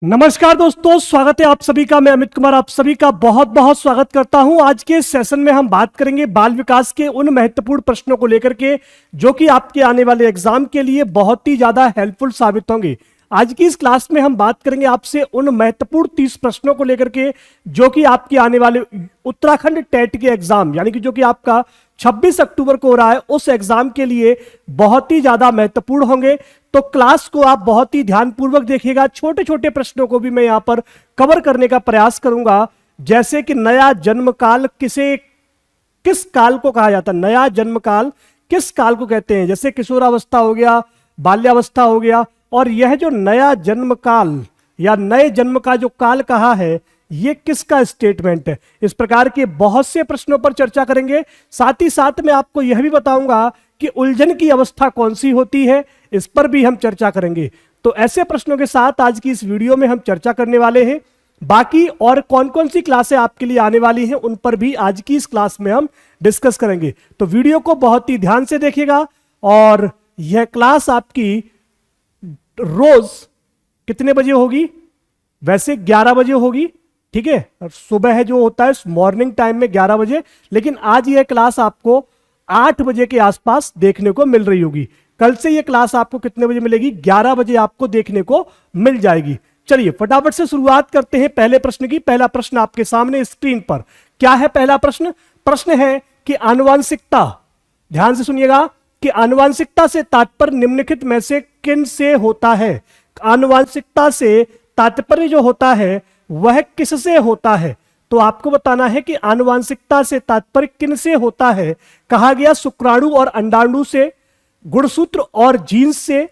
नमस्कार दोस्तों, स्वागत है आप सभी का। मैं अमित कुमार आप सभी का बहुत बहुत स्वागत करता हूं। आज के सेशन में हम बात करेंगे बाल विकास के उन महत्वपूर्ण प्रश्नों को लेकर के जो कि आपके आने वाले एग्जाम के लिए बहुत ही ज्यादा हेल्पफुल साबित होंगे। आज की इस क्लास में हम बात करेंगे आपसे उन महत्वपूर्ण 30 प्रश्नों को लेकर के जो कि आपके आने वाले उत्तराखंड टेट के एग्जाम यानी कि जो कि आपका 26 अक्टूबर को हो रहा है उस एग्जाम के लिए बहुत ही ज्यादा महत्वपूर्ण होंगे। तो क्लास को आप बहुत ही ध्यानपूर्वक देखिएगा। छोटे छोटे प्रश्नों को भी मैं यहां पर कवर करने का प्रयास करूंगा, जैसे कि नया जन्म काल किस काल को कहा जाता है, नया जन्म काल किस काल को कहते हैं। जैसे किशोरावस्था हो गया, बाल्यावस्था हो गया, और यह जो नया जन्म काल या नए जन्म का जो काल कहा है ये किसका स्टेटमेंट है। इस प्रकार के बहुत से प्रश्नों पर चर्चा करेंगे। साथ ही साथ मैं आपको यह भी बताऊंगा कि उलझन की अवस्था कौन सी होती है, इस पर भी हम चर्चा करेंगे। तो ऐसे प्रश्नों के साथ आज की इस वीडियो में हम चर्चा करने वाले हैं। बाकी और कौन कौन सी क्लासें आपके लिए आने वाली हैं उन पर भी आज की इस क्लास में हम डिस्कस करेंगे। तो वीडियो को बहुत ही ध्यान से देखिएगा। और यह क्लास आपकी रोज कितने बजे होगी? वैसे 11 बजे होगी, ठीक है। सुबह जो होता है मॉर्निंग टाइम में 11 बजे, लेकिन आज यह क्लास आपको 8 बजे के आसपास देखने को मिल रही होगी। कल से यह क्लास आपको कितने बजे मिलेगी? 11 बजे आपको देखने को मिल जाएगी। चलिए फटाफट से शुरुआत करते हैं पहले प्रश्न की। पहला प्रश्न आपके सामने स्क्रीन पर क्या है? पहला प्रश्न है कि आनुवांशिकता, ध्यान से सुनिएगा, कि आनुवांशिकता से तात्पर्य निम्नलिखित में से किन से होता है। आनुवांशिकता से तात्पर्य जो होता है वह किससे होता है? तो आपको बताना है कि आनुवांशिकता से तात्पर्य किन से होता है। कहा गया शुक्राणु और अंडाणु से, गुणसूत्र और जीन्स से,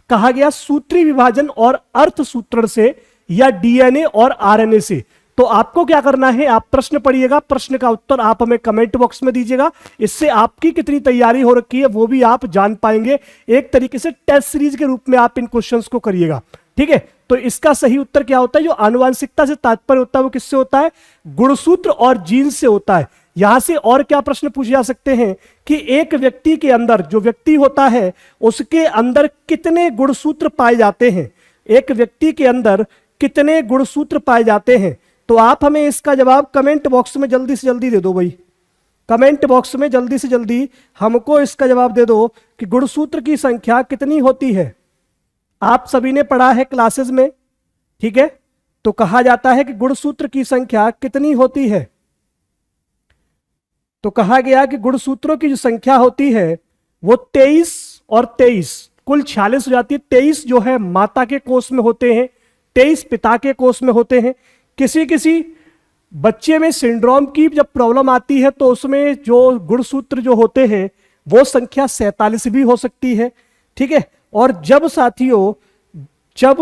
कहा गया सूत्री विभाजन और अर्थसूत्रण से, या डीएनए और आरएनए से। तो आपको क्या करना है, आप प्रश्न पढ़िएगा, प्रश्न का उत्तर आप हमें कमेंट बॉक्स में दीजिएगा। इससे आपकी कितनी तैयारी हो रखी है वो भी आप जान पाएंगे। एक तरीके से टेस्ट सीरीज के रूप में आप इन क्वेश्चंस को करिएगा, ठीक है। तो इसका सही उत्तर क्या होता है? जो आनुवांशिकता से तात्पर्य होता है वो किससे होता है? गुणसूत्र और जीन्स से होता है। यहां से और क्या प्रश्न पूछे जा सकते हैं कि एक व्यक्ति के अंदर, जो व्यक्ति होता है उसके अंदर कितने गुणसूत्र पाए जाते हैं? एक व्यक्ति के अंदर कितने गुणसूत्र पाए जाते हैं? तो आप हमें इसका जवाब कमेंट बॉक्स में जल्दी से जल्दी दे दो भाई। कमेंट बॉक्स में जल्दी से जल्दी हमको इसका जवाब दे दो कि गुणसूत्र की संख्या कितनी होती है। आप सभी ने पढ़ा है क्लासेस में, ठीक है। तो कहा जाता है कि गुणसूत्र की संख्या कितनी होती है। तो कहा गया कि गुणसूत्रों की जो संख्या होती है वो 23 और 23 कुल 46 हो जाती है। 23 जो है माता के कोष में होते हैं, 23 पिता के कोष में होते हैं। किसी किसी बच्चे में सिंड्रोम की जब प्रॉब्लम आती है तो उसमें जो गुणसूत्र जो होते हैं वो संख्या 47 भी हो सकती है, ठीक है। और जब साथियों जब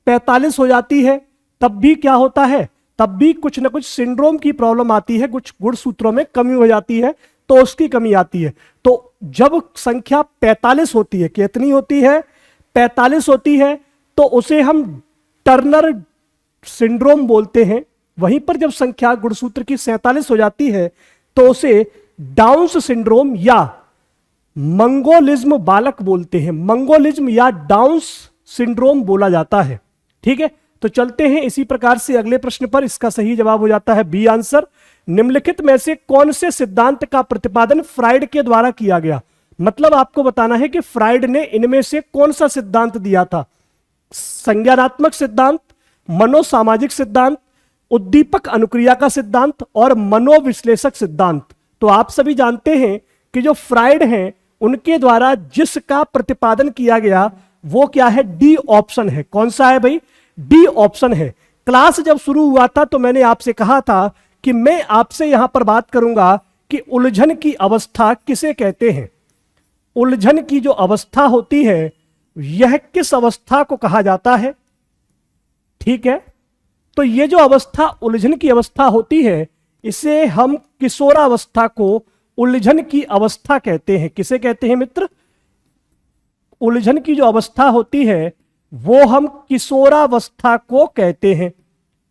45 हो जाती है तब भी क्या होता है? तब भी कुछ ना कुछ सिंड्रोम की प्रॉब्लम आती है, कुछ गुणसूत्रों में कमी हो जाती है तो उसकी कमी आती है। तो जब संख्या 45 होती है, कितनी होती है? 45 होती है, तो उसे हम टर्नर सिंड्रोम बोलते हैं। वहीं पर जब संख्या गुणसूत्र की 47 हो जाती है तो उसे डाउन्स सिंड्रोम या मंगोलिज्म बालक बोलते हैं। मंगोलिज्म या डाउन्स सिंड्रोम बोला जाता है, ठीक है। तो चलते हैं इसी प्रकार से अगले प्रश्न पर। इसका सही जवाब हो जाता है बी आंसर। निम्नलिखित में से कौन से सिद्धांत का प्रतिपादन फ्राइड के द्वारा किया गया? मतलब आपको बताना है कि फ्राइड ने इनमें से कौन सा सिद्धांत दिया था। संज्ञानात्मक सिद्धांत, मनोसामाजिक सिद्धांत, उद्दीपक अनुक्रिया का सिद्धांत और मनोविश्लेषक सिद्धांत। तो आप सभी जानते हैं कि जो फ्राइड हैं उनके द्वारा जिसका प्रतिपादन किया गया वो क्या है? डी ऑप्शन है। कौन सा है भाई? डी ऑप्शन है। क्लास जब शुरू हुआ था तो मैंने आपसे कहा था कि मैं आपसे यहां पर बात करूंगा कि उलझन की अवस्था किसे कहते हैं। उलझन की जो अवस्था होती है यह किस अवस्था को कहा जाता है, ठीक है। तो यह जो अवस्था उलझन की अवस्था होती है इसे हम किशोरावस्था को उलझन की अवस्था कहते हैं। किसे कहते हैं मित्र? उलझन की जो अवस्था होती है वो हम किशोरावस्था को कहते हैं,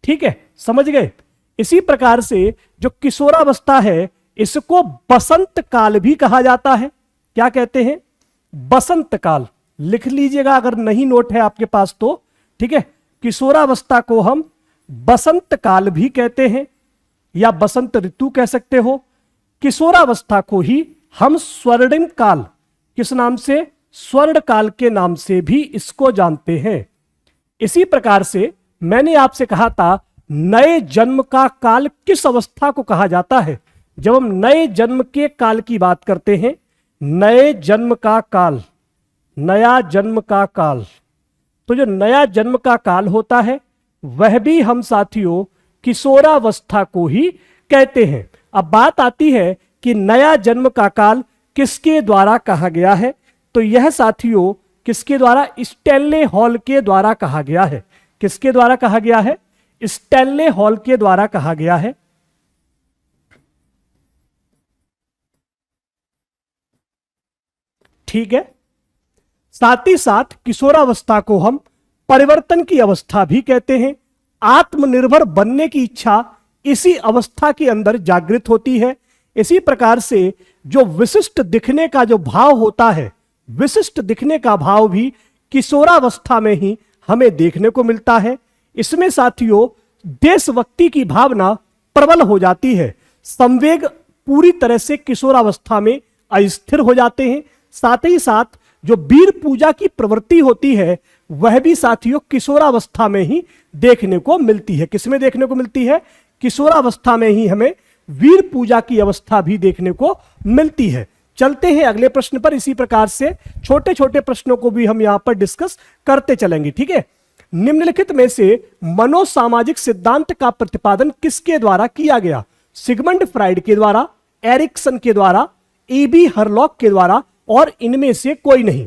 ठीक है, समझ गए। इसी प्रकार से जो किशोरावस्था है इसको बसंत काल भी कहा जाता है। क्या कहते हैं? बसंत काल। लिख लीजिएगा अगर नहीं नोट है आपके पास तो, ठीक है। किशोरावस्था को हम बसंत काल भी कहते हैं या बसंत ऋतु कह सकते हो। किशोरावस्था को ही हम स्वर्णिम काल, किस नाम से? स्वर्ण काल के नाम से भी इसको जानते हैं। इसी प्रकार से मैंने आपसे कहा था नए जन्म का काल किस अवस्था को कहा जाता है? जब हम नए जन्म के काल की बात करते हैं, नए जन्म का काल, नया जन्म का काल, तो जो नया जन्म का काल होता है वह भी हम साथियों किशोरावस्था को ही कहते हैं। अब बात आती है कि नया जन्म का काल किसके द्वारा कहा गया है? तो यह साथियों किसके द्वारा? स्टैनले हॉल के द्वारा कहा गया है। किसके द्वारा कहा गया है? स्टैनले हॉल के द्वारा कहा गया है। ठीक है। साथ ही साथ किशोरावस्था को हम परिवर्तन की अवस्था भी कहते हैं। आत्मनिर्भर बनने की इच्छा इसी अवस्था के अंदर जागृत होती है। इसी प्रकार से जो विशिष्ट दिखने का जो भाव होता है, विशिष्ट दिखने का भाव भी किशोरावस्था में ही हमें देखने को मिलता है। इसमें साथियों देशभक्ति की भावना प्रबल हो जाती है। संवेग पूरी तरह से किशोरावस्था में अस्थिर हो जाते हैं। साथ ही साथ जो वीर पूजा की प्रवृत्ति होती है वह भी साथियों किशोरावस्था में ही देखने को मिलती है। किसमें देखने को मिलती है? किशोरावस्था में ही हमें वीर पूजा की अवस्था भी देखने को मिलती है। चलते हैं अगले प्रश्न पर। इसी प्रकार से छोटे छोटे प्रश्नों को भी हम यहां पर डिस्कस करते चलेंगे, ठीक है। निम्नलिखित में से मनोसामाजिक सिद्धांत का प्रतिपादन किसके द्वारा किया गया? सिगमंड फ्राइड के द्वारा, एरिक्सन के द्वारा, ईबी हरलॉक के द्वारा, और इनमें से कोई नहीं।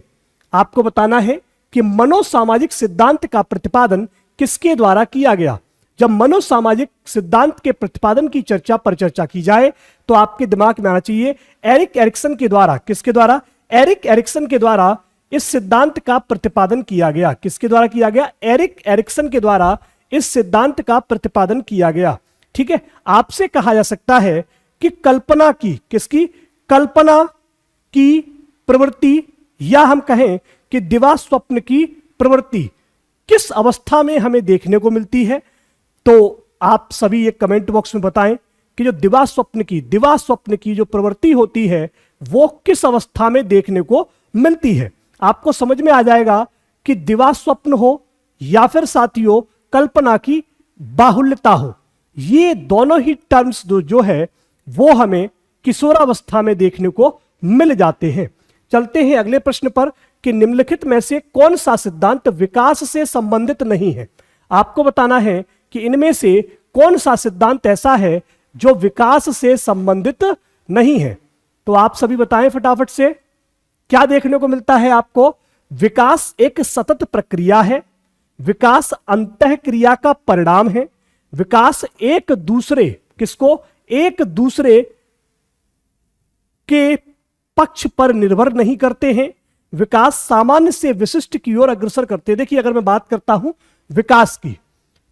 आपको बताना है कि मनोसामाजिक सिद्धांत का प्रतिपादन किसके द्वारा किया गया। जब मनोसामाजिक सिद्धांत के प्रतिपादन की चर्चा पर चर्चा की जाए तो आपके दिमाग में आना चाहिए एरिक एरिक्सन के द्वारा। किसके द्वारा? एरिक एरिक्सन के द्वारा इस सिद्धांत का प्रतिपादन किया गया। किसके द्वारा किया गया? एरिक एरिक्सन के द्वारा इस सिद्धांत का प्रतिपादन किया गया, ठीक है। आपसे कहा जा सकता है कि कल्पना की, किसकी? कल्पना की प्रवृत्ति, या हम कहें कि दिवा स्वप्न की प्रवृत्ति किस अवस्था में हमें देखने को मिलती है? तो आप सभी ये कमेंट बॉक्स में बताएं कि जो दिवा स्वप्न की जो प्रवृत्ति होती है वो किस अवस्था में देखने को मिलती है। आपको समझ में आ जाएगा कि दिवा स्वप्न हो या फिर साथियों कल्पना की बाहुल्यता हो, ये दोनों ही टर्म्स जो है वो हमें किशोरावस्था में देखने को मिल जाते हैं। चलते हैं अगले प्रश्न पर कि निम्नलिखित में से कौन सा सिद्धांत विकास से संबंधित नहीं है। आपको बताना है कि इनमें से कौन सा सिद्धांत ऐसा है जो विकास से संबंधित नहीं है। तो आप सभी बताएं फटाफट से, क्या देखने को मिलता है आपको? विकास एक सतत प्रक्रिया है, विकास अंतःक्रिया का परिणाम है, विकास एक दूसरे, किसको? एक दूसरे के पक्ष पर निर्भर नहीं करते हैं, विकास सामान्य से विशिष्ट की ओर अग्रसर करते हैं। देखिए अगर मैं बात करता हूं विकास की,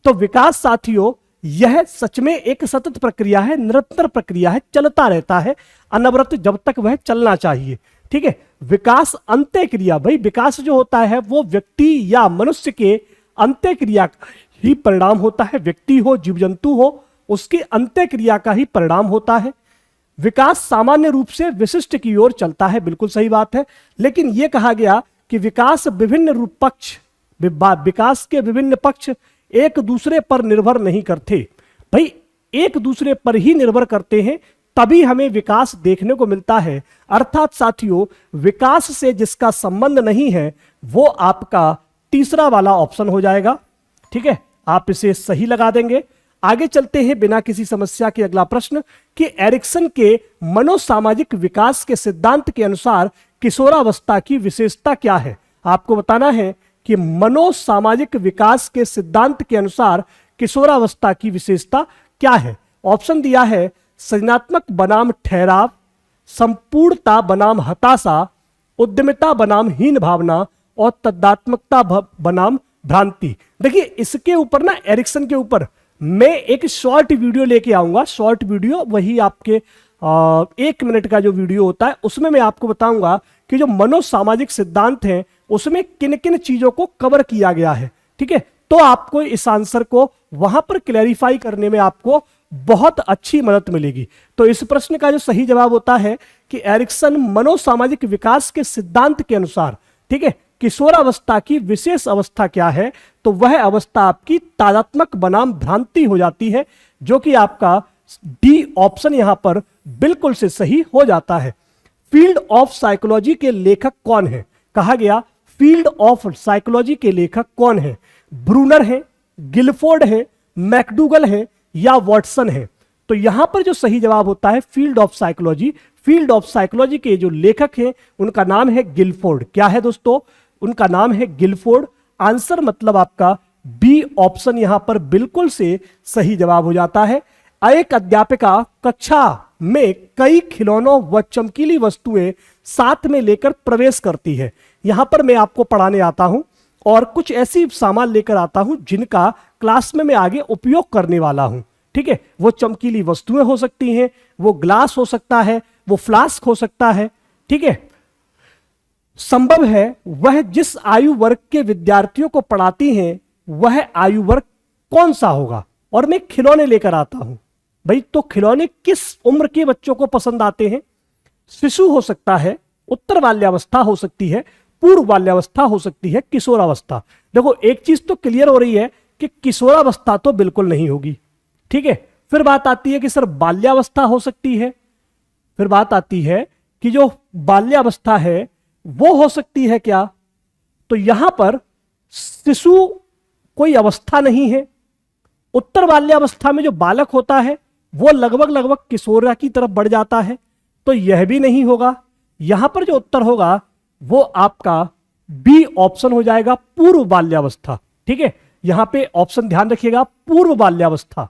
तो विकास साथियों यह सच में एक सतत प्रक्रिया है, निरंतर प्रक्रिया है, चलता रहता है अनवरत जब तक वह चलना चाहिए, ठीक है। विकास अंत्यक्रिया, भाई विकास जो होता है वो व्यक्ति या मनुष्य के अंत्यक्रिया का ही परिणाम होता है। व्यक्ति हो, जीव जंतु हो, उसके अंत्यक्रिया का ही परिणाम होता है। विकास सामान्य रूप से विशिष्ट की ओर चलता है, बिल्कुल सही बात है। लेकिन यह कहा गया कि विकास विभिन्न रूप पक्ष, विकास के विभिन्न पक्ष एक दूसरे पर निर्भर नहीं करते। भाई एक दूसरे पर ही निर्भर करते हैं तभी हमें विकास देखने को मिलता है। अर्थात साथियों विकास से जिसका संबंध नहीं है वो आपका तीसरा वाला ऑप्शन हो जाएगा, ठीक है। आप इसे सही लगा देंगे। आगे चलते हैं बिना किसी समस्या के। अगला प्रश्न कि एरिक्सन के मनोसामाजिक विकास के सिद्धांत के अनुसार किशोरावस्था की विशेषता क्या है। आपको बताना है कि मनोसामाजिक विकास के सिद्धांत के अनुसार किशोरावस्था की विशेषता क्या है। ऑप्शन दिया है सृजनात्मक बनाम ठहराव, संपूर्णता बनाम हताशा, उद्यमिता बनाम हीन भावना और तदात्मकता बनाम भ्रांति। देखिए इसके ऊपर ना, एरिक्सन के ऊपर मैं एक शॉर्ट वीडियो लेके आऊंगा। शॉर्ट वीडियो वही आपके 1 मिनट का जो वीडियो होता है उसमें मैं आपको बताऊंगा कि जो मनोसामाजिक सिद्धांत हैं उसमें किन किन चीजों को कवर किया गया है। ठीक है, तो आपको इस आंसर को वहां पर क्लैरिफाई करने में आपको बहुत अच्छी मदद मिलेगी। तो इस प्रश्न का जो सही जवाब होता है कि एरिक्सन मनोसामाजिक विकास के सिद्धांत के अनुसार, ठीक है, किशोरावस्था की विशेष अवस्था क्या है, तो वह अवस्था आपकी तादात्मक बनाम भ्रांति हो जाती है, जो कि आपका डी ऑप्शन यहां पर बिल्कुल से सही हो जाता है। फील्ड ऑफ साइकोलॉजी के लेखक कौन है? कहा गया फील्ड ऑफ साइकोलॉजी के लेखक कौन है? ब्रूनर है, गिलफोर्ड है, मैकडूगल है या वॉटसन है? तो यहां पर जो सही जवाब होता है field of psychology. Field of psychology के जो लेखक हैं उनका नाम है गिलफोर्ड। क्या है दोस्तों? उनका नाम है गिलफोर्ड। आंसर मतलब आपका बी ऑप्शन यहां पर बिल्कुल से सही जवाब हो जाता है। एक अध्यापिका कक्षा में कई खिलौनों व चमकीली वस्तुएं साथ में लेकर प्रवेश करती है। यहां पर मैं आपको पढ़ाने आता हूं और कुछ ऐसी सामान लेकर आता हूं जिनका क्लास में मैं आगे उपयोग करने वाला हूं। ठीक है, वो चमकीली वस्तुएं हो सकती हैं, वो ग्लास हो सकता है, वो फ्लास्क हो सकता है। ठीक है, संभव है वह जिस आयु वर्ग के विद्यार्थियों को पढ़ाती हैं वह आयु वर्ग कौन सा होगा। और मैं खिलौने लेकर आता हूं भाई, तो खिलौने किस उम्र के बच्चों को पसंद आते हैं? शिशु हो सकता है, उत्तर बाल्यावस्था हो सकती है, पूर्व बाल्यावस्था हो सकती है, किशोरावस्था। देखो एक चीज तो क्लियर हो रही है कि किशोरावस्था तो बिल्कुल नहीं होगी। ठीक है, फिर बात आती है कि सर बाल्यावस्था हो सकती है, फिर बात आती है कि जो बाल्यावस्था है वो हो सकती है क्या? तो यहां पर शिशु कोई अवस्था नहीं है। उत्तर बाल्यावस्था में जो बालक होता है वो लगभग किशोर की तरफ बढ़ जाता है, तो यह भी नहीं होगा। यहां पर जो उत्तर होगा वो आपका बी ऑप्शन हो जाएगा, पूर्व बाल्यावस्था। ठीक है, यहां पे ऑप्शन ध्यान रखिएगा, पूर्व बाल्यावस्था।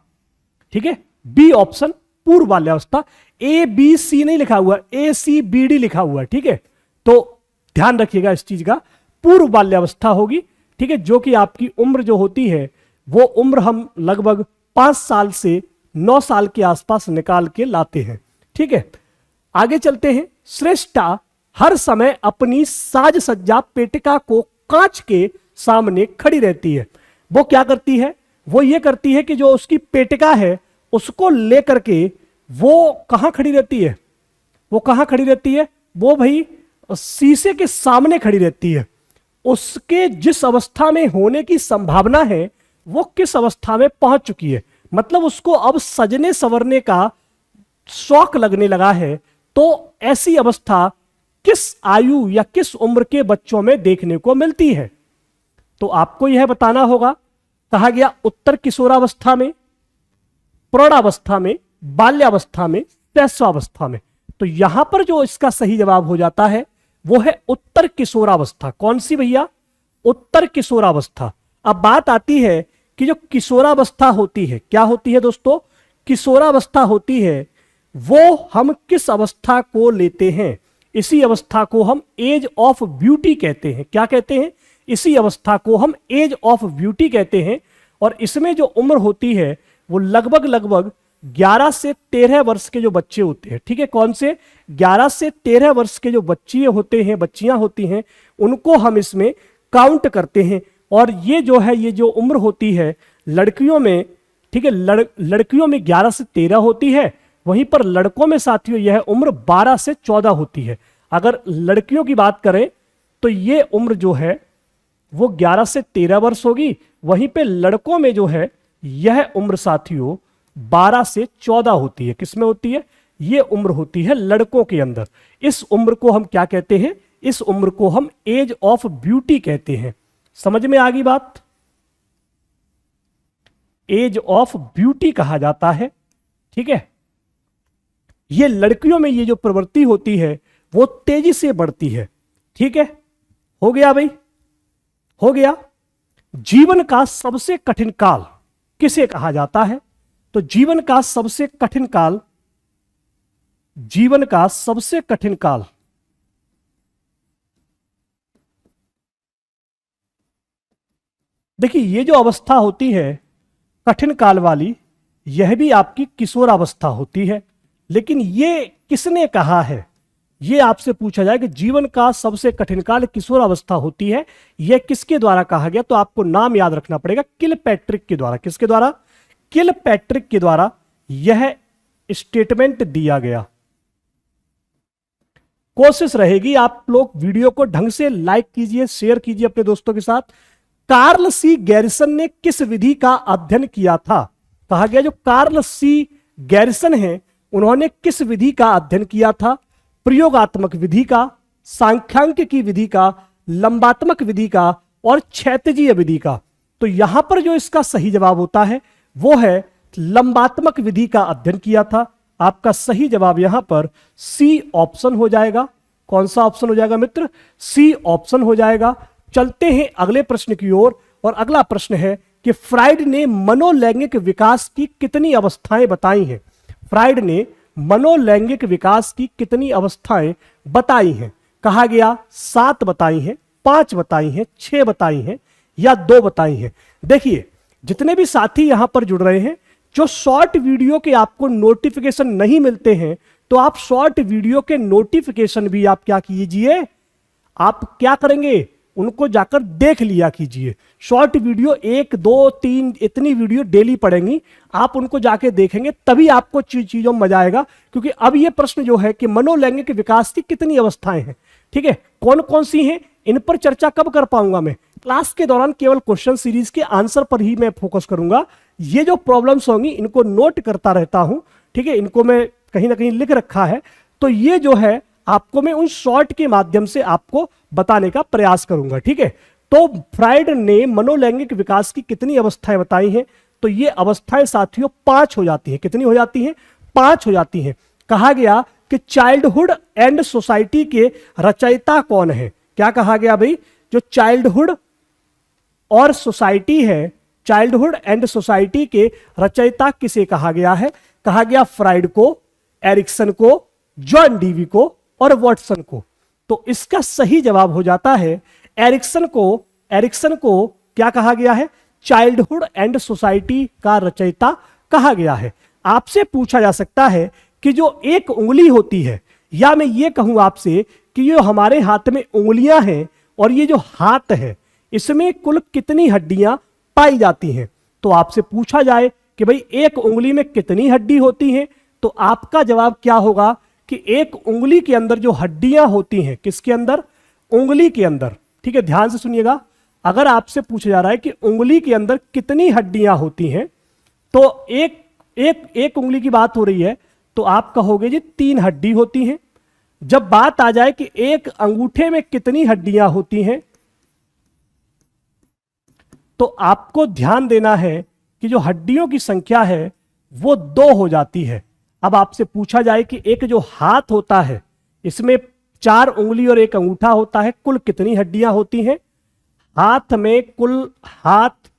ठीक है, बी ऑप्शन पूर्व बाल्यावस्था। ए बी सी नहीं लिखा हुआ, ए सी बी डी लिखा हुआ है। ठीक है, तो ध्यान रखिएगा इस चीज का, पूर्व बाल्यावस्था होगी। ठीक है, जो कि आपकी उम्र जो होती है वो उम्र हम लगभग 5 साल से 9 साल के आसपास निकाल के लाते हैं। ठीक है, आगे चलते हैं। श्रेष्ठा हर समय अपनी साज सज्जा पेटिका को कांच के सामने खड़ी रहती है। वो क्या करती है? वो ये करती है कि जो उसकी पेटिका है उसको लेकर के वो कहां खड़ी रहती है? वो कहां खड़ी रहती है? वो भाई शीशे के सामने खड़ी रहती है। उसके जिस अवस्था में होने की संभावना है वो किस अवस्था में पहुंच चुकी है, मतलब उसको अब सजने संवरने का शौक लगने लगा है। तो ऐसी अवस्था किस आयु या किस उम्र के बच्चों में देखने को मिलती है? तो आपको यह बताना होगा। कहा गया उत्तर किशोरावस्था में, प्रौढ़ावस्था में, बाल्यावस्था में, शैशवावस्था में। तो यहां पर जो इसका सही जवाब हो जाता है वो है उत्तर किशोरावस्था। कौन सी भैया? उत्तर किशोरावस्था। अब बात आती है कि जो किशोरावस्था होती है, क्या होती है दोस्तों? किशोरावस्था होती है वो हम किस अवस्था को लेते हैं? इसी अवस्था को हम एज ऑफ ब्यूटी कहते हैं। क्या कहते हैं? इसी अवस्था को हम एज ऑफ ब्यूटी कहते हैं। और इसमें जो उम्र होती है वो लगभग 11 से 13 वर्ष के जो बच्चे होते हैं। ठीक है, कौन से? 11 से 13 वर्ष के जो बच्चे होते हैं, बच्चियां होती हैं, उनको हम इसमें काउंट करते हैं। और ये जो है, ये जो उम्र होती है लड़कियों में, ठीक है, लड़कियों में 11 से 13 होती है, वहीं पर लड़कों में साथियों यह उम्र 12 से 14 होती है। अगर लड़कियों की बात करें तो ये उम्र जो है वो 11 से 13 वर्ष होगी, वहीं पे लड़कों में जो है यह उम्र साथियों 12 से 14 होती है। किसमें होती है? ये उम्र होती है लड़कों के अंदर। इस उम्र को हम क्या कहते हैं? इस उम्र को हम एज ऑफ ब्यूटी कहते हैं। समझ में आ गई बात? एज ऑफ ब्यूटी कहा जाता है। ठीक है, ये लड़कियों में ये जो प्रवृत्ति होती है वो तेजी से बढ़ती है। ठीक है, हो गया भाई, हो गया। जीवन का सबसे कठिन काल किसे कहा जाता है? तो जीवन का सबसे कठिन काल, जीवन का सबसे कठिन काल देखिए, ये जो अवस्था होती है कठिन काल वाली, यह भी आपकी किशोरावस्था होती है। लेकिन ये किसने कहा है? ये आपसे पूछा जाए कि जीवन का सबसे कठिन काल किशोर अवस्था होती है, यह किसके द्वारा कहा गया, तो आपको नाम याद रखना पड़ेगा, किलपैट्रिक के द्वारा। किसके द्वारा? किलपैट्रिक के द्वारा यह स्टेटमेंट दिया गया। कोशिश रहेगी आप लोग वीडियो को ढंग से लाइक कीजिए, शेयर कीजिए अपने दोस्तों के साथ। कार्ल सी गैरिसन ने किस विधि का अध्ययन किया था? कहा गया जो कार्ल सी गैरिसन है उन्होंने किस विधि का अध्ययन किया था? प्रयोगात्मक विधि का, सांख्यांकिकी विधि का, लंबात्मक विधि का और क्षैतिजीय विधि का। तो यहां पर जो इसका सही जवाब होता है वो है लंबात्मक विधि का अध्ययन किया था। आपका सही जवाब यहां पर सी ऑप्शन हो जाएगा। कौन सा ऑप्शन हो जाएगा मित्र? सी ऑप्शन हो जाएगा। चलते हैं अगले प्रश्न की ओर, और अगला प्रश्न है कि फ्राइड ने मनोलैंगिक विकास की कितनी अवस्थाएं बताई हैं? फ्राइड ने मनोलैंगिक विकास की कितनी अवस्थाएं बताई हैं? कहा गया 7 बताई हैं, 5 बताई हैं, 6 बताई हैं या 2 बताई हैं। देखिए जितने भी साथी यहां पर जुड़ रहे हैं, जो शॉर्ट वीडियो के आपको नोटिफिकेशन नहीं मिलते हैं, तो आप शॉर्ट वीडियो के नोटिफिकेशन भी आप क्या कीजिए, आप क्या करेंगे, उनको जाकर देख लिया कीजिए। शॉर्ट वीडियो 1, 2, 3 इतनी वीडियो डेली पड़ेंगी, आप उनको जाके देखेंगे तभी आपको चीजों में मजा आएगा। क्योंकि अब ये प्रश्न जो है कि मनोलैंगिक विकास की कितनी अवस्थाएं हैं, ठीक है, कौन कौन सी हैं, इन पर चर्चा कब कर पाऊंगा मैं? क्लास के दौरान केवल क्वेश्चन सीरीज के आंसर पर ही मैं फोकस करूंगा। ये जो प्रॉब्लम्स होंगी इनको नोट करता रहता हूं, ठीक है, इनको मैं कहीं ना कहीं लिख रखा है। तो ये जो है आपको मैं उन शॉर्ट के माध्यम से आपको बताने का प्रयास करूंगा, ठीक है। तो फ्राइड ने मनोलैंगिक विकास की कितनी अवस्थाएं बताई हैं? तो ये अवस्थाएं साथियों 5 हो जाती हैं। कितनी हो जाती हैं? 5 हो जाती हैं। कहा गया कि चाइल्डहुड एंड सोसाइटी के रचयिता कौन है? क्या कहा गया भाई? जो चाइल्डहुड और सोसाइटी है, चाइल्डहुड एंड सोसाइटी के रचयिता किसे कहा गया है? कहा गया फ्राइड को, एरिक्सन को, जॉन डीवी को और वाटसन को। तो इसका सही जवाब हो जाता है एरिक्सन को। एरिक्सन को क्या कहा गया है? चाइल्डहुड एंड सोसाइटी का रचयिता कहा गया है। आपसे पूछा जा सकता है कि जो एक उंगली होती है, या मैं ये कहूं आपसे कि जो हमारे हाथ में उंगलियां हैं और ये जो हाथ है, इसमें कुल कितनी हड्डियां पाई जाती हैं? तो आपसे पूछा जाए कि भाई एक उंगली में कितनी हड्डी होती हैं, तो आपका जवाब क्या होगा कि एक उंगली के अंदर जो हड्डियां होती हैं, किसके अंदर? उंगली के अंदर, ठीक है, ध्यान से सुनिएगा। अगर आपसे पूछा जा रहा है कि उंगली के अंदर कितनी हड्डियां होती हैं, तो एक उंगली की बात हो रही है, तो आप कहोगे जी 3 हड्डी होती हैं। जब बात आ जाए कि एक अंगूठे में कितनी हड्डियां होती हैं, तो आपको ध्यान देना है कि जो हड्डियों की संख्या है वो 2 हो जाती है। अब आपसे पूछा जाए कि एक जो हाथ होता है, इसमें 4 उंगली और 1 अंगूठा होता है, कुल कितनी हड्डियां होती हैं? हाथ में कुल हाथ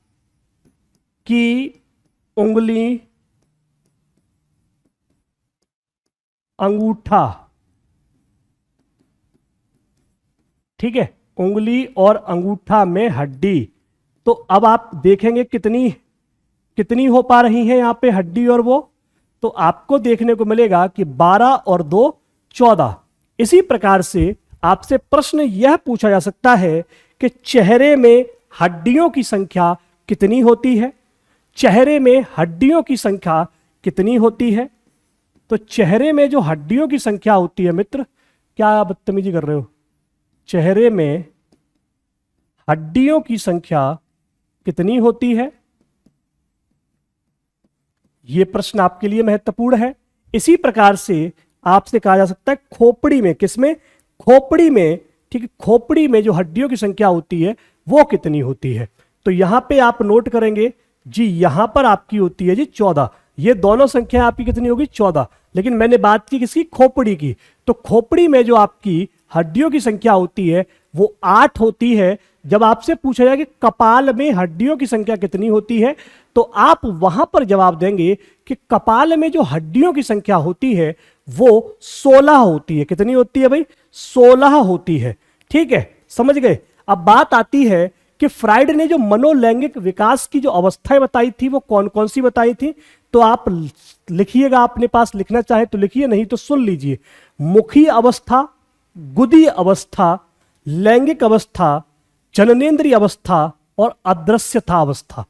की उंगली, अंगूठा, ठीक है, उंगली और अंगूठा में हड्डी। तो अब आप देखेंगे कितनी कितनी हो पा रही हैं यहां पे हड्डी और वो, तो आपको देखने को मिलेगा कि 12 और 2 14। इसी प्रकार से आपसे प्रश्न यह पूछा जा सकता है कि चेहरे में हड्डियों की संख्या कितनी होती है? चेहरे में हड्डियों की संख्या कितनी होती है? तो चेहरे में जो हड्डियों की संख्या होती है मित्र, क्या बदतमीजी कर रहे हो? चेहरे में हड्डियों की संख्या कितनी होती है? यह प्रश्न आपके लिए महत्वपूर्ण है। इसी प्रकार से आपसे कहा जा सकता है खोपड़ी में, किसमें? खोपड़ी में, ठीक है, खोपड़ी में जो हड्डियों की संख्या होती है वो कितनी होती है? तो यहां पे आप नोट करेंगे जी, यहां पर आपकी होती है जी 14। ये दोनों संख्या आपकी कितनी होगी? 14। लेकिन मैंने बात की किसकी? खोपड़ी की। तो खोपड़ी में जो आपकी हड्डियों की संख्या होती है वो 8 होती है। जब आपसे पूछा जाए कि कपाल में हड्डियों की संख्या कितनी होती है, तो आप वहां पर जवाब देंगे कि कपाल में जो हड्डियों की संख्या होती है वो 16 होती है। कितनी होती है भाई? 16 होती है, ठीक है, समझ गए। अब बात आती है कि फ्राइड ने जो मनोलैंगिक विकास की जो अवस्थाएं बताई थी वो कौन कौन सी बताई थी? तो आप लिखिएगा, अपने पास लिखना चाहे तो लिखिए, नहीं तो सुन लीजिए। मुखी अवस्था, गुदी अवस्था, लैंगिक अवस्था, जननेंद्रिय अवस्था और अदृश्यता अवस्था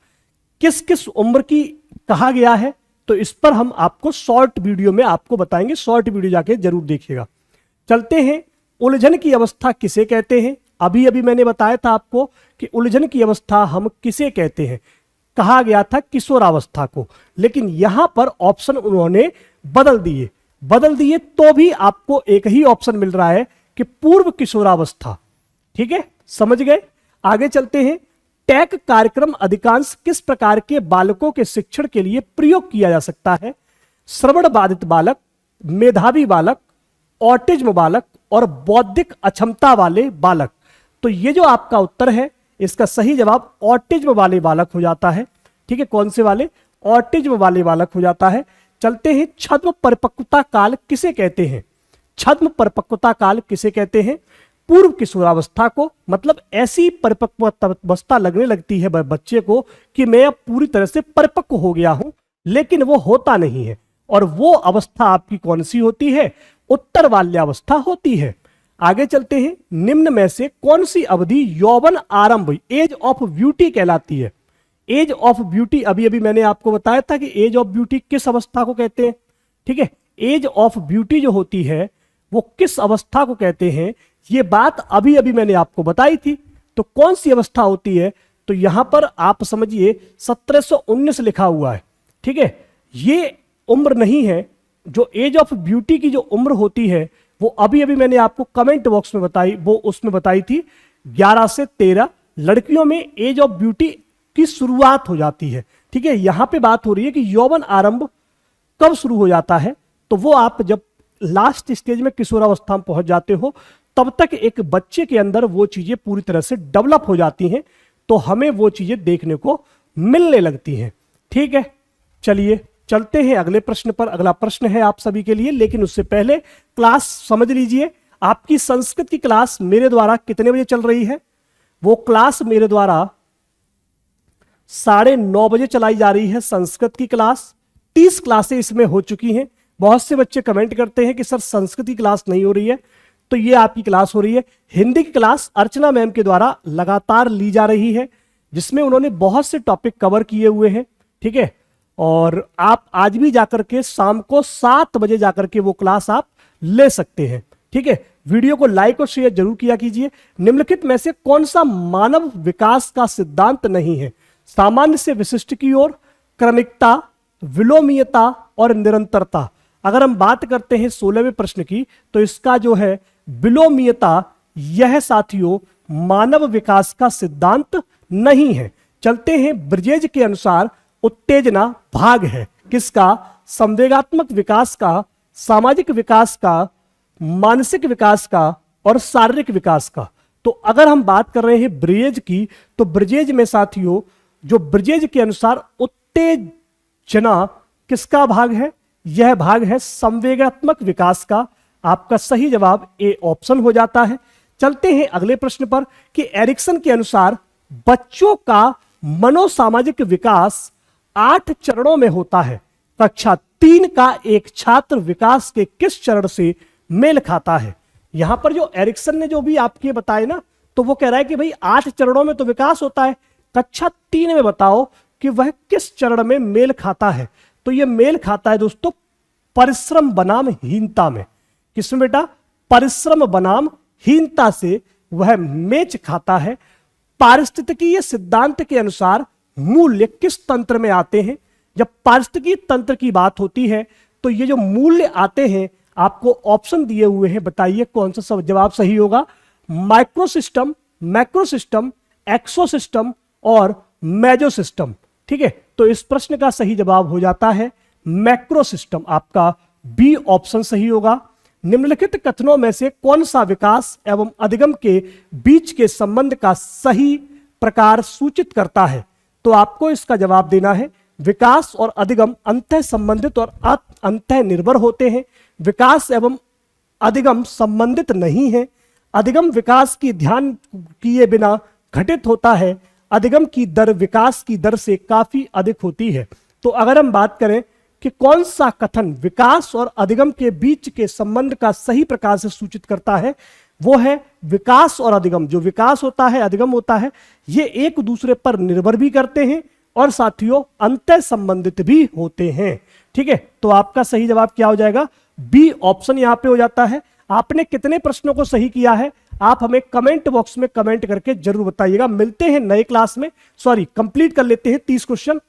किस किस उम्र की कहा गया है, तो इस पर हम आपको शॉर्ट वीडियो में आपको बताएंगे। शॉर्ट वीडियो जाके जरूर देखिएगा। चलते हैं, उलझन की अवस्था किसे कहते हैं। अभी अभी मैंने बताया था आपको कि उलझन की अवस्था हम किसे कहते हैं, कहा गया था किशोरावस्था को, लेकिन यहां पर ऑप्शन उन्होंने बदल दिए तो भी आपको एक ही ऑप्शन मिल रहा है कि पूर्व किशोरावस्था। ठीक है, समझ गए। आगे चलते हैं, टैक कार्यक्रम अधिकांश किस प्रकार के बालकों के शिक्षण के लिए प्रयोग किया जा सकता है। श्रवण बाधित बालक, मेधावी बालक, ऑटिज्म बालक और बौद्धिक अक्षमता वाले बालक। तो ये जो आपका उत्तर है, इसका सही जवाब ऑटिज्म वाले बालक हो जाता है। ठीक है, कौन से वाले? ऑटिज्म वाले बालक हो जाता है। चलते हैं, छद्म परिपक्वता काल किसे कहते हैं। छद्म परिपक्वता काल किसे कहते हैं? पूर्व किशोरावस्था को। मतलब ऐसी परिपक्वता लगने लगती है बच्चे को कि मैं अब पूरी तरह से परिपक्व हो गया हूं, लेकिन वो होता नहीं है। और वो अवस्था आपकी कौन सी होती है? उत्तर बाल्यावस्था होती है। आगे चलते हैं, निम्न में से कौन सी अवधि यौवन आरंभ, एज ऑफ ब्यूटी कहलाती है। एज ऑफ ब्यूटी, अभी अभी मैंने आपको बताया था कि एज ऑफ ब्यूटी किस अवस्था को कहते हैं। ठीक है, एज ऑफ ब्यूटी जो होती है वो किस अवस्था को कहते हैं, ये बात अभी अभी मैंने आपको बताई थी। तो कौन सी अवस्था होती है? तो यहां पर आप समझिए 1719 लिखा हुआ है। ठीक है, ये उम्र नहीं है। जो एज ऑफ ब्यूटी की जो उम्र होती है वो अभी अभी मैंने आपको कमेंट बॉक्स में बताई, वो उसमें बताई थी 11 से 13। लड़कियों में एज ऑफ ब्यूटी की शुरुआत हो जाती है। ठीक है, यहां पे बात हो रही है कि यौवन आरंभ कब शुरू हो जाता है। तो वो आप जब लास्ट स्टेज में किशोरावस्था में पहुंच जाते हो, तब तक एक बच्चे के अंदर वो चीजें पूरी तरह से डेवलप हो जाती हैं, तो हमें वो चीजें देखने को मिलने लगती हैं। ठीक है, चलिए चलते हैं अगले प्रश्न पर। अगला प्रश्न है आप सभी के लिए, लेकिन उससे पहले क्लास समझ लीजिए। आपकी संस्कृत की क्लास मेरे द्वारा कितने बजे चल रही है? वो क्लास मेरे द्वारा 9:30 बजे चलाई जा रही है। संस्कृत की क्लास 30 क्लासें इसमें हो चुकी हैं। बहुत से बच्चे कमेंट करते हैं कि सर संस्कृत की क्लास नहीं हो रही है, तो ये आपकी क्लास हो रही है। हिंदी की क्लास अर्चना मैम के द्वारा लगातार ली जा रही है, जिसमें उन्होंने बहुत से टॉपिक कवर किए हुए हैं। ठीक है, और आप आज भी जाकर के शाम को 7 बजे जाकर के वो क्लास आप ले सकते हैं। ठीक है, वीडियो को लाइक और शेयर जरूर किया कीजिए। निम्नलिखित में से कौन सा मानव विकास का सिद्धांत नहीं है? सामान्य से विशिष्ट की ओर, क्रमिकता, विलोमीयता और निरंतरता। अगर हम बात करते हैं 16वें प्रश्न की, तो इसका जो है विलोमीयता, यह साथियों मानव विकास का सिद्धांत नहीं है। चलते हैं, ब्रिजेज के अनुसार उत्तेजना भाग है किसका? संवेगात्मक विकास का, सामाजिक विकास का, मानसिक विकास का और शारीरिक विकास का। तो अगर हम बात कर रहे हैं ब्रिजेज की, तो ब्रिजेज में साथियों, जो ब्रिजेज के अनुसार उत्तेजना किसका भाग है? यह भाग है संवेगात्मक विकास का। आपका सही जवाब ए ऑप्शन हो जाता है। चलते हैं अगले प्रश्न पर कि एरिक्सन के अनुसार बच्चों का मनोसामाजिक विकास 8 चरणों में होता है। कक्षा 3 का एक छात्र विकास के किस चरण से मेल खाता है? यहां पर जो एरिक्सन ने जो भी आपके बताए ना, तो वो कह रहा है कि भाई 8 चरणों में तो विकास होता है, कक्षा 3 में बताओ कि वह किस चरण में मेल खाता है। तो यह मेल खाता है दोस्तों परिश्रम बनाम हीनता में। किसमें बेटा? परिश्रम बनाम हीनता से वह मेच खाता है। पारिस्थितिकीय सिद्धांत के अनुसार मूल्य किस तंत्र में आते हैं? जब पारिस्थितिकी तंत्र की बात होती है, तो ये जो मूल्य आते हैं, आपको ऑप्शन दिए हुए हैं, बताइए कौन सा जवाब सही होगा। माइक्रो सिस्टम, मैक्रो सिस्टम, एक्सो सिस्टम और मेजो सिस्टम। ठीक है, तो इस प्रश्न का सही जवाब हो जाता है मैक्रो सिस्टम। आपका बी ऑप्शन सही होगा। निम्नलिखित कथनों में से कौन सा विकास एवं अधिगम के बीच के संबंध का सही प्रकार सूचित करता है? तो आपको इसका जवाब देना है विकास और अधिगम अंतः संबंधित और अंतः निर्भर होते हैं। विकास एवं अधिगम संबंधित नहीं है। अधिगम विकास की ध्यान किए बिना घटित होता है। अधिगम की दर विकास की दर से काफी अधिक होती है। तो अगर हम बात करें कि कौन सा कथन विकास और अधिगम के बीच के संबंध का सही प्रकार से सूचित करता है, वो है विकास और अधिगम। जो विकास होता है, अधिगम होता है, ये एक दूसरे पर निर्भर भी करते हैं और साथियों अंतः संबंधित भी होते हैं। ठीक है, तो आपका सही जवाब क्या हो जाएगा? बी ऑप्शन यहां पे हो जाता है। आपने कितने प्रश्नों को सही किया है आप हमें कमेंट बॉक्स में कमेंट करके जरूर बताइएगा। मिलते हैं नए क्लास में, कंप्लीट कर लेते हैं 30 क्वेश्चन।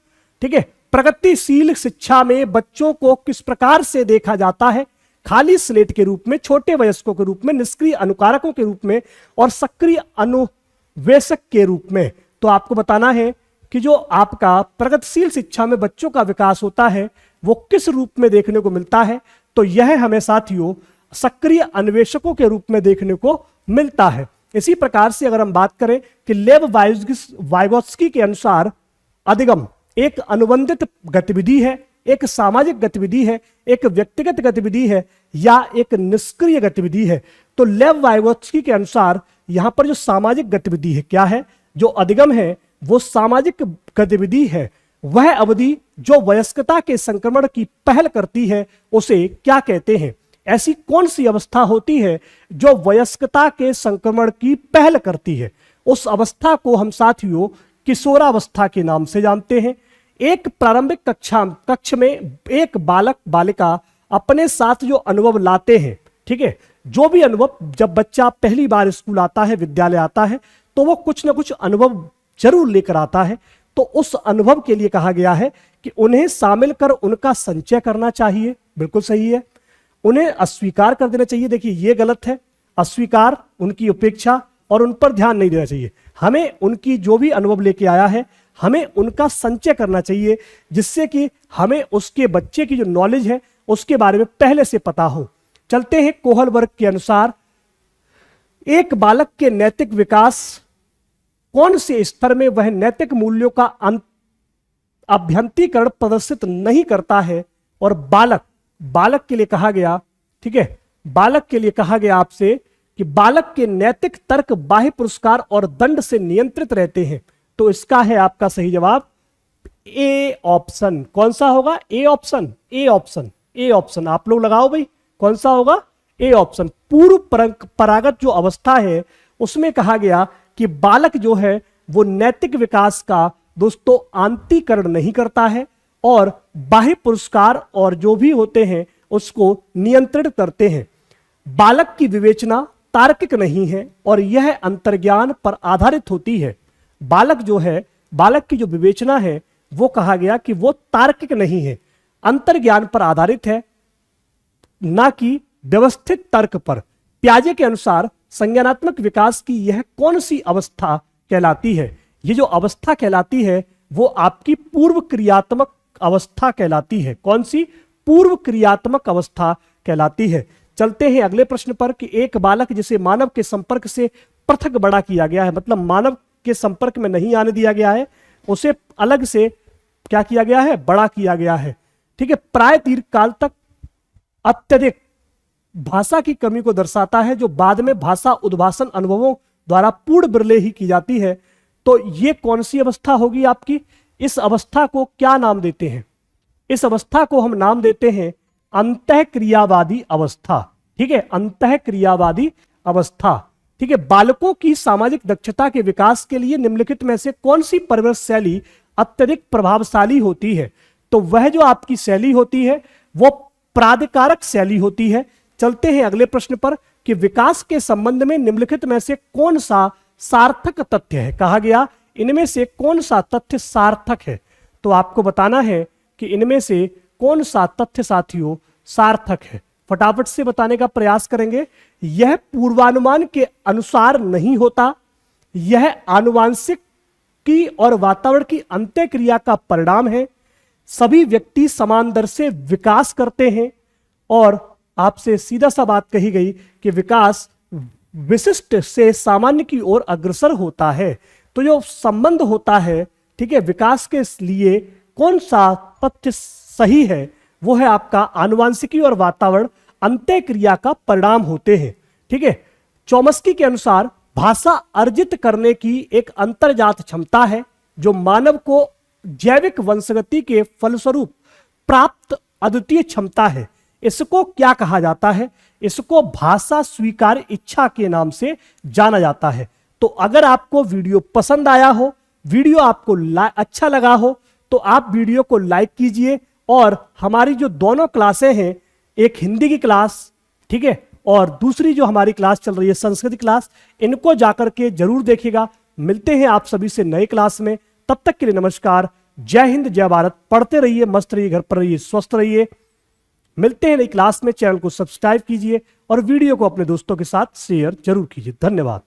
ठीक है, प्रगतिशील शिक्षा में बच्चों को किस प्रकार से देखा जाता है? खाली स्लेट के रूप में, छोटे वयस्कों के रूप में, निष्क्रिय अनुकारकों के रूप में और सक्रिय अनुवेशक के रूप में। तो आपको बताना है कि जो आपका प्रगतिशील शिक्षा में बच्चों का विकास होता है वो किस रूप में देखने को मिलता है। तो यह हमें साथियों सक्रिय अन्वेषकों के रूप में देखने को मिलता है। इसी प्रकार से अगर हम बात करें कि लेव वाइगोत्स्की के अनुसार अधिगम एक अनुबंधित गतिविधि है, एक सामाजिक गतिविधि है, एक व्यक्तिगत गतिविधि है या एक निष्क्रिय गतिविधि है। तो लेव वाइगोत्स्की के अनुसार यहां पर जो सामाजिक गतिविधि है क्या है? जो अधिगम है वो सामाजिक गतिविधि है। वह अवधि जो वयस्कता के संक्रमण की पहल करती है उसे क्या कहते हैं? ऐसी कौन सी अवस्था होती है जो वयस्कता के संक्रमण की पहल करती है? उस अवस्था को हम साथियों किशोरावस्था के नाम से जानते हैं। एक प्रारंभिक कक्ष में एक बालक बालिका अपने साथ जो अनुभव लाते हैं, ठीक है, जो भी अनुभव, जब बच्चा पहली बार स्कूल आता है, विद्यालय आता है, तो वो कुछ ना कुछ अनुभव जरूर लेकर आता है। तो उस अनुभव के लिए कहा गया है कि उन्हें शामिल कर उनका संचय करना चाहिए। बिल्कुल सही है। उन्हें अस्वीकार कर देना चाहिए। देखिए ये गलत है, अस्वीकार, उनकी उपेक्षा और उन पर ध्यान नहीं देना चाहिए। हमें उनकी जो भी अनुभव लेके आया है हमें उनका संचय करना चाहिए, जिससे कि हमें उसके बच्चे की जो नॉलेज है उसके बारे में पहले से पता हो। चलते हैं कोहल वर्ग के अनुसार एक बालक के नैतिक विकास कौन से स्तर में वह नैतिक मूल्यों का अभ्यंतीकरण प्रदर्शित नहीं करता है। और बालक के लिए कहा गया, ठीक है, बालक के लिए कहा गया आपसे कि बालक के नैतिक तर्क बाह्य पुरस्कार और दंड से नियंत्रित रहते हैं। तो इसका है आपका सही जवाब ए ऑप्शन। कौन सा होगा? A option, A option, A option. आप लोग लगाओ भाई, कौन सा होगा? A option. पूर्व परागत जो अवस्था है उसमें कहा गया कि बालक जो है वो नैतिक विकास का दोस्तों आंतीकरण नहीं करता है और बाह्य पुरस्कार और जो भी होते हैं उसको नियंत्रित करते हैं। बालक की विवेचना तार्किक नहीं है और यह अंतर्ज्ञान पर आधारित होती है। बालक जो है, बालक की जो विवेचना है वो कहा गया कि वो तार्किक नहीं है, अंतर्ज्ञान पर आधारित है, ना कि व्यवस्थित तर्क पर। पियाजे के अनुसार संज्ञानात्मक विकास की यह कौन सी अवस्था कहलाती है? ये जो अवस्था कहलाती है वो आपकी पूर्व क्रियात्मक अवस्था कहलाती है। कौन सी? पूर्व क्रियात्मक अवस्था कहलाती है। चलते हैं अगले प्रश्न पर कि एक बालक जिसे मानव के संपर्क से पृथक बड़ा किया गया है, मतलब मानव के संपर्क में नहीं आने दिया गया है, उसे अलग से क्या किया गया है? बड़ा किया गया है। ठीक है, प्राय दीर्घ काल तक अत्यधिक भाषा की कमी को दर्शाता है, जो बाद में भाषा उद्भाषण अनुभवों द्वारा पूर्ण बिरले ही की जाती है। तो ये कौन सी अवस्था होगी आपकी? इस अवस्था को क्या नाम देते हैं? इस अवस्था को हम नाम देते हैं अंतःक्रियावादी अवस्था। ठीक है, अंतःक्रियावादी अवस्था। ठीक है, बालकों की सामाजिक दक्षता के विकास के लिए निम्नलिखित में से कौन सी परवरिश शैली अत्यधिक प्रभावशाली होती है? तो वह जो आपकी शैली होती है वो प्राधिकारक शैली होती है। चलते हैं अगले प्रश्न पर कि विकास के संबंध में निम्नलिखित में से कौन सा सार्थक तथ्य है? कहा गया इनमें से कौन सा तथ्य सार्थक है? तो आपको बताना है कि इनमें से कौन सा तथ्य साथियों सार्थक है। फटाफट से बताने का प्रयास करेंगे। यह पूर्वानुमान के अनुसार नहीं होता, यह आनुवांशिक की और वातावरण की अंत्यक्रिया का परिणाम है, सभी व्यक्ति समान दर से विकास करते हैं और आपसे सीधा सा बात कही गई कि विकास विशिष्ट से सामान्य की ओर अग्रसर होता है। तो जो संबंध होता है, ठीक है, विकास के लिए कौन सा तथ्य सही है? वो है आपका आनुवांशिकी और वातावरण अंत्यक्रिया का परिणाम होते हैं। ठीक है, चॉम्स्की के अनुसार भाषा अर्जित करने की एक अंतर्जात क्षमता है जो मानव को जैविक वंशगति के फलस्वरूप प्राप्त अद्वितीय क्षमता है। इसको क्या कहा जाता है? इसको भाषा स्वीकार इच्छा के नाम से जाना जाता है। तो अगर आपको वीडियो पसंद आया हो, वीडियो आपको अच्छा लगा हो, तो आप वीडियो को लाइक कीजिए और हमारी जो दोनों क्लासें हैं, एक हिंदी की क्लास, ठीक है, और दूसरी जो हमारी क्लास चल रही है संस्कृत क्लास, इनको जाकर के जरूर देखिएगा। मिलते हैं आप सभी से नए क्लास में, तब तक के लिए नमस्कार। जय हिंद, जय भारत। पढ़ते रहिए, मस्त रहिए, घर पर रहिए, स्वस्थ रहिए। मिलते हैं नई क्लास में। चैनल को सब्सक्राइब कीजिए और वीडियो को अपने दोस्तों के साथ शेयर जरूर कीजिए। धन्यवाद।